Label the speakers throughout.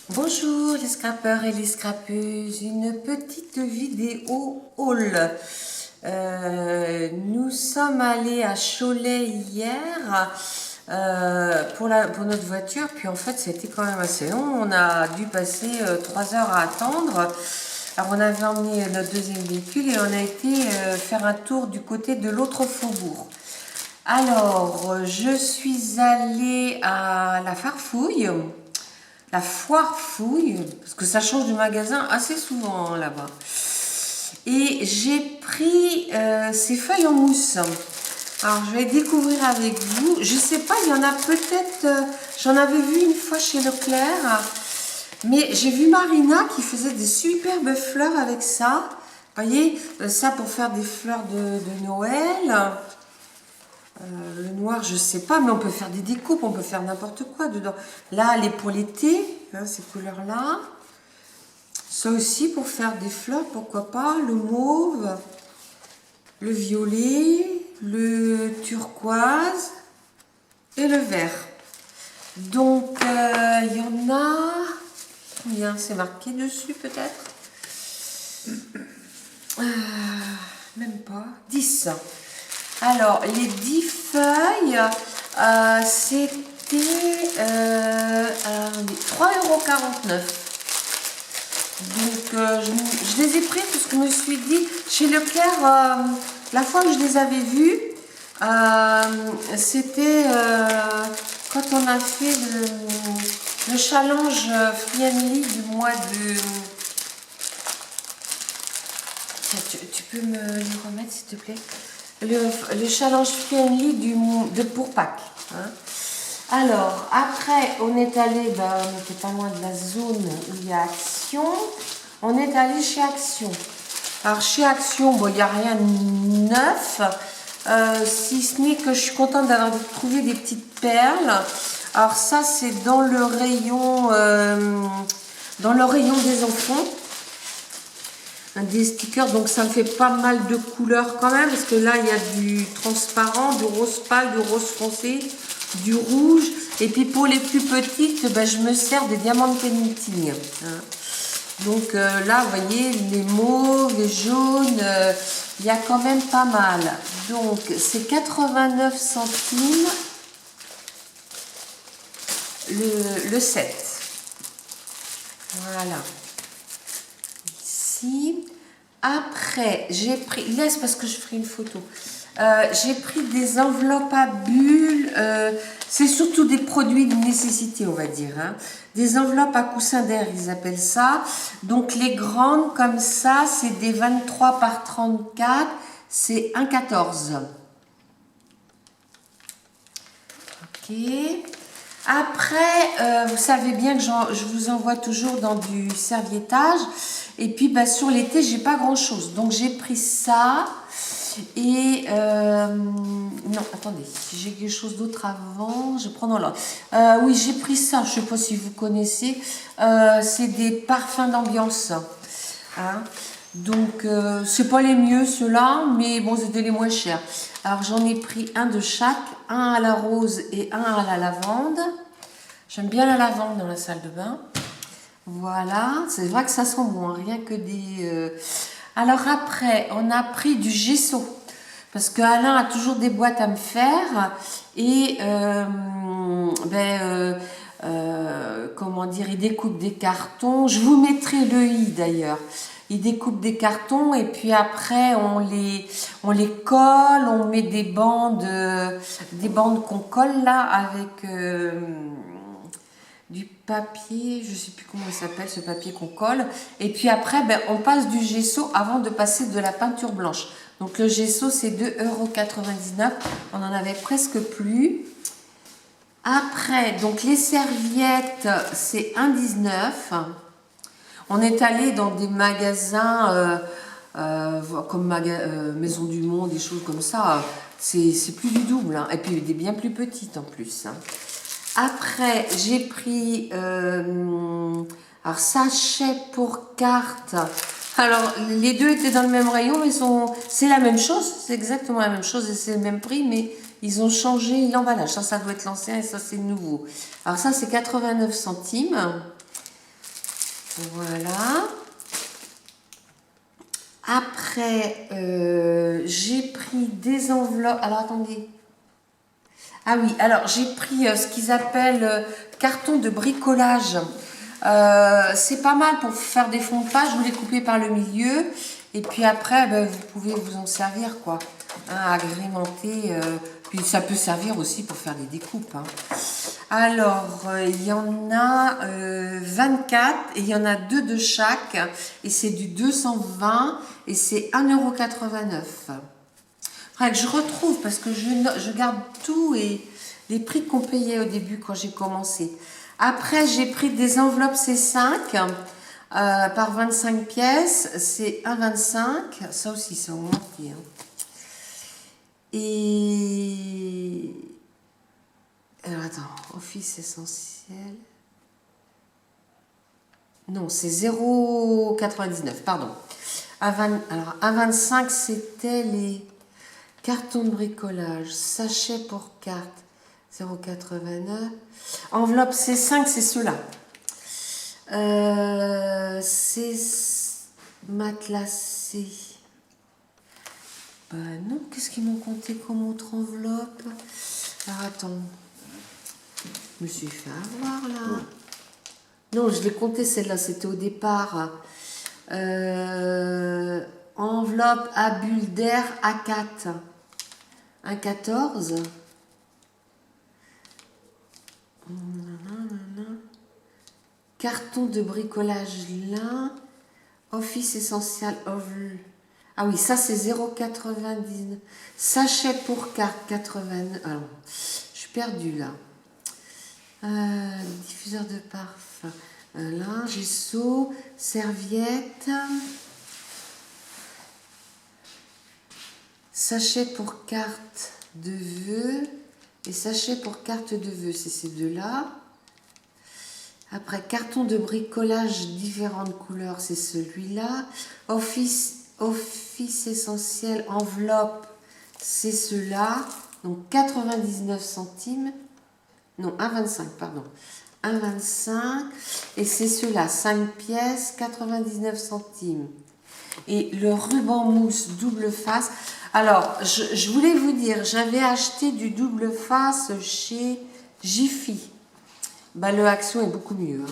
Speaker 1: Bonjour les scrappeurs et les scrappeuses, une petite vidéo haul. Nous sommes allés à Cholet hier pour notre voiture, puis en fait c'était quand même assez long, on a dû passer 3 heures à attendre. Alors on avait emmené notre deuxième véhicule et on a été faire un tour du côté de l'autre faubourg. Alors je suis allée à la Farfouille. La foire fouille, parce que ça change de magasin assez souvent hein, là-bas. Et j'ai pris ces feuilles en mousse. Alors je vais découvrir avec vous. Je sais pas, il y en a peut-être. J'en avais vu une fois chez Leclerc. Mais j'ai vu Marina qui faisait des superbes fleurs avec ça. Vous voyez, ça pour faire des fleurs de Noël. Le noir, je sais pas, mais on peut faire des découpes, on peut faire n'importe quoi dedans. Là, elle est pour l'été, hein, ces couleurs-là. Ça aussi pour faire des fleurs, pourquoi pas. Le mauve, le violet, le turquoise et le vert. Donc, il y en a... Combien c'est marqué dessus, peut-être même pas. 10. Alors, les 10 feuilles, c'était 3,49 €. Donc, je les ai pris parce que je me suis dit, chez Leclerc, la fois où je les avais vus, c'était quand on a fait le challenge Free and Lee du mois de... Tu peux me le remettre, s'il te plaît? Le challenge Free and Lee pour Pâques. Hein. Alors, après, on est allé, on n'était pas loin de la zone où il y a Action. On est allé chez Action. Alors, chez Action, bon, il n'y a rien de neuf, si ce n'est que je suis contente d'avoir trouvé des petites perles. Alors, ça, c'est dans le rayon des enfants. Des stickers, donc ça me fait pas mal de couleurs quand même, parce que là il y a du transparent, du rose pâle, du rose foncé, du rouge, et puis pour les plus petites, je me sers des diamants de painting. Hein. Donc là, vous voyez, les mauves, les jaunes, il y a quand même pas mal. Donc c'est 89 centimes le set. Voilà. Après, j'ai pris, laisse parce que je ferai une photo. J'ai pris des enveloppes à bulles. C'est surtout des produits de nécessité, on va dire. Hein. Des enveloppes à coussin d'air, ils appellent ça. Donc les grandes comme ça, c'est des 23 par 34. C'est 1,14. Ok. Après, vous savez bien que je vous envoie toujours dans du serviettage. Et puis, sur l'été, j'ai pas grand-chose. Donc, j'ai pris ça. Et... non, attendez. Si j'ai quelque chose d'autre avant, je prends dans l'ordre. Oui, j'ai pris ça. Je sais pas si vous connaissez. C'est des parfums d'ambiance. Hein. Donc, c'est pas les mieux, ceux-là. Mais bon, c'était les moins chers. Alors, j'en ai pris un de chaque. Un à la rose et un à la lavande. J'aime bien la lavande dans la salle de bain. Voilà, c'est vrai que ça sent bon, hein, rien que des... Alors après, on a pris du gesso. Parce que Alain a toujours des boîtes à me faire. Et, comment dire, il découpe des cartons. Je vous mettrai le i d'ailleurs. Il découpe des cartons et puis après on les colle, on met des bandes qu'on colle là avec du papier, je sais plus comment il s'appelle ce papier qu'on colle. Et puis après on passe du gesso avant de passer de la peinture blanche. Donc le gesso c'est 2,99 €, on en avait presque plus. Après donc les serviettes c'est 1,19 €. On est allé dans des magasins comme Maison du Monde, des choses comme ça. C'est plus du double. Hein. Et puis des bien plus petites en plus. Hein. Après, j'ai pris alors sachet pour carte. Alors, les deux étaient dans le même rayon. C'est la même chose. C'est exactement la même chose et c'est le même prix. Mais ils ont changé l'emballage. Ça doit être l'ancien et ça, c'est le nouveau. Alors ça, c'est 89 centimes. Voilà. Après, j'ai pris des enveloppes. Alors, attendez. Ah oui, alors j'ai pris ce qu'ils appellent carton de bricolage. C'est pas mal pour faire des fonds de page. Je vous l'ai coupé par le milieu. Et puis après, ben, vous pouvez vous en servir, quoi. Hein, agrémenter. Puis ça peut servir aussi pour faire des découpes. Hein. Alors, il y en a 24 et il y en a 2 de chaque. Et c'est du 220 et c'est 1,89 €. Faudrait que je retrouve parce que je garde tout et les prix qu'on payait au début quand j'ai commencé. Après, j'ai pris des enveloppes C5 par 25 pièces. C'est 1,25 €. Ça aussi, c'est augmenté. Hein. Et... Alors, attends. Office essentiel. Non, c'est 0,99. Pardon. Alors, 1,25 €, c'était les... Carton de bricolage, sachet pour carte, 0,89. Enveloppe C5, c'est ceux-là. C'est matelassé. Bah non, qu'est-ce qu'ils m'ont compté comme autre enveloppe? Alors attends, je me suis fait avoir là. Non, je l'ai compté celle-là, c'était au départ. Enveloppe à bulle d'air A4. 1,14 €. Carton de bricolage lin. Office essentiel. Ah oui, ça c'est 0,99. Sachet pour carte 89. Alors, je suis perdue là. Diffuseur de parfum. Lin, gesso, serviette. Sachet pour carte de vœux et sachet pour carte de vœux, c'est ces deux-là. Après, carton de bricolage différentes couleurs, c'est celui-là. Office essentiel, enveloppe, c'est ceux-là. Donc 99 centimes. Non, 1,25, pardon. 1,25. Et c'est ceux-là, 5 pièces, 99 centimes. Et le ruban mousse double face. Alors, je voulais vous dire, j'avais acheté du double face chez Jiffy. Bah, le action est beaucoup mieux.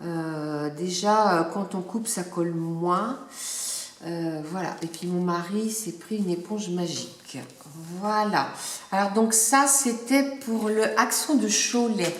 Speaker 1: Hein. Déjà, quand on coupe, ça colle moins. Voilà. Et puis, mon mari s'est pris une éponge magique. Voilà. Alors, donc ça, c'était pour le action de Cholet.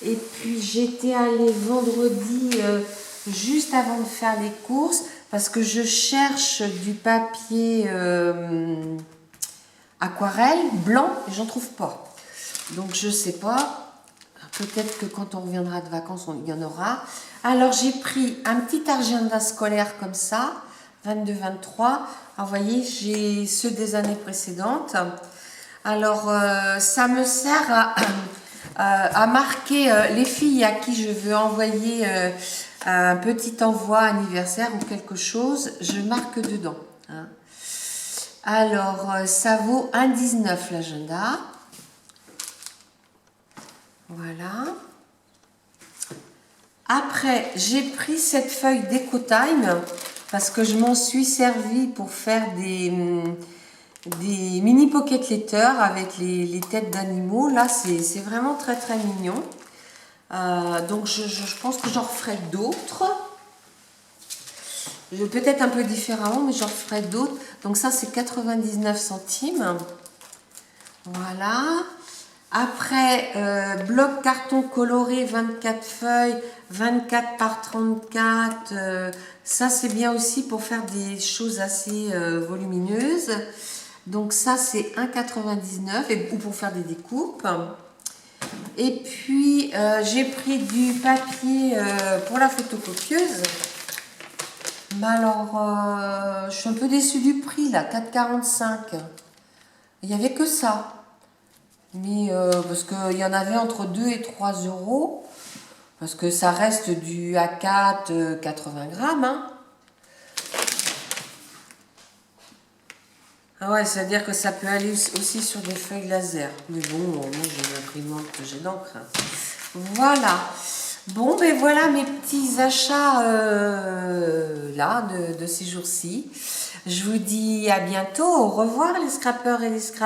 Speaker 1: Et puis, j'étais allée vendredi, juste avant de faire les courses, parce que je cherche du papier aquarelle blanc et j'en trouve pas. Donc je sais pas, peut-être que quand on reviendra de vacances, il y en aura. Alors j'ai pris un petit agenda scolaire comme ça, 22-23. Alors vous voyez, j'ai ceux des années précédentes. Alors ça me sert à marquer les filles à qui je veux envoyer un petit envoi anniversaire ou quelque chose, je marque dedans. Hein. Alors, ça vaut 1,19 € l'agenda. Voilà. Après, j'ai pris cette feuille d'EcoTime parce que je m'en suis servi pour faire des mini pocket letters avec les têtes d'animaux. Là, c'est vraiment très très mignon. Donc je pense que j'en referai d'autres. Peut-être un peu différemment, mais j'en referai d'autres. Donc ça, c'est 99 centimes. Voilà. Après, bloc carton coloré, 24 feuilles, 24 par 34. Ça, c'est bien aussi pour faire des choses assez volumineuses. Donc ça, c'est 1,99 € ou pour faire des découpes. Et puis, j'ai pris du papier pour la photocopieuse. Mais alors, je suis un peu déçue du prix, là, 4,45 €. Il n'y avait que ça. Mais parce qu'il y en avait entre 2 et 3 €. Parce que ça reste du A4 80 grammes. Hein. Ah ouais, c'est-à-dire que ça peut aller aussi sur des feuilles laser. Mais bon, moi j'ai une imprimante que j'ai d'encre. Hein. Voilà. Bon, ben voilà mes petits achats là de ces jours-ci. Je vous dis à bientôt. Au revoir les scrappeurs et les scrappeurs.